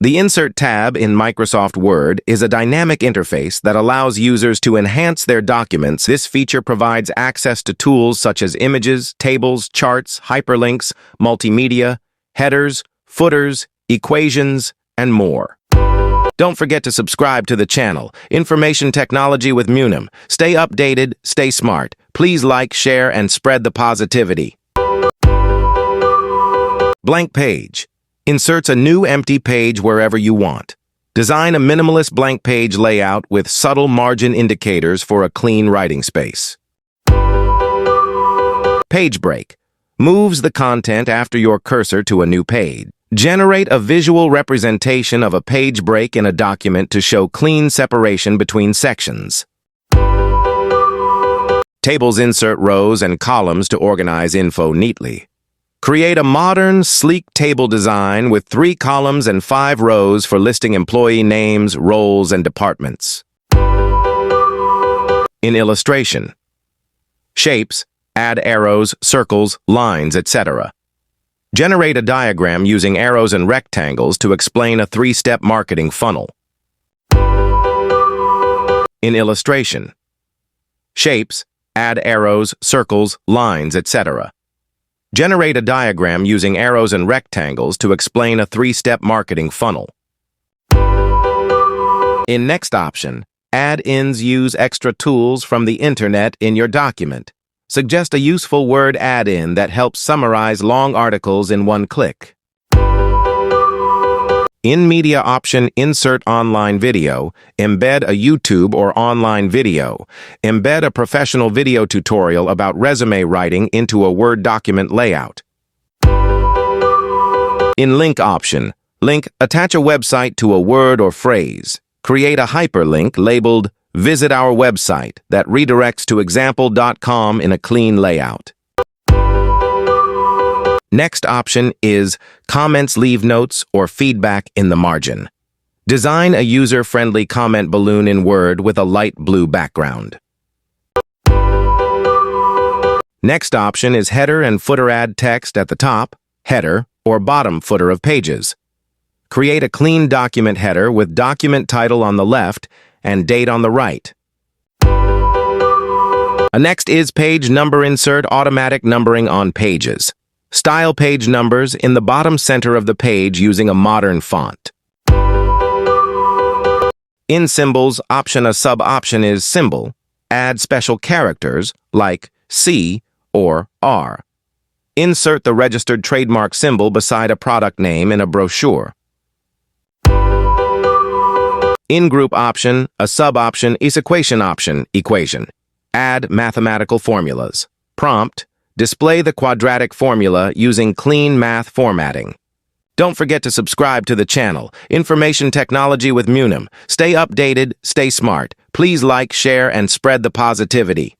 The Insert tab in Microsoft Word is a dynamic interface that allows users to enhance their documents. This feature provides access to tools such as images, tables, charts, hyperlinks, multimedia, headers, footers, equations, and more. Don't forget to subscribe to the channel, Information Technology with Munim. Stay updated, stay smart. Please like, share, and spread the positivity. Blank page. Inserts a new empty page wherever you want. Design a minimalist blank page layout with subtle margin indicators for a clean writing space. Page break. Moves the content after your cursor to a new page. Generate a visual representation of a page break in a document to show clean separation between sections. Tables insert rows and columns to organize info neatly. Create a modern, sleek table design with 3 columns and 5 rows for listing employee names, roles, and departments. In illustration. Shapes, add arrows, circles, lines, etc. Generate a diagram using arrows and rectangles to explain a 3-step marketing funnel. In illustration. Shapes, add arrows, circles, lines, etc. Generate a diagram using arrows and rectangles to explain a 3-step marketing funnel. In next option, add-ins use extra tools from the internet in your document. Suggest a useful word add-in that helps summarize long articles in one click. In media option, insert online video, embed a YouTube or online video. Embed a professional video tutorial about resume writing into a Word document layout. In link option, link, attach a website to a word or phrase. Create a hyperlink labeled Visit Our Website that redirects to example.com in a clean layout. Next option is Comments, leave notes, or feedback in the margin. Design a user-friendly comment balloon in Word with a light blue background. Next option is header and footer. Add text at the top, header, or bottom footer of pages. Create a clean document header with document title on the left and date on the right. Next is page number. Insert automatic numbering on pages. Style page numbers in the bottom center of the page using a modern font. In symbols option, a sub-option is symbol. Add special characters like C or R. Insert the registered trademark symbol beside a product name in a brochure. In group option, a sub-option is equation option, equation. Add mathematical formulas. Prompt, display the quadratic formula using clean math formatting. Don't forget to subscribe to the channel, Information Technology with Munim. Stay updated, stay smart. Please like, share, and spread the positivity.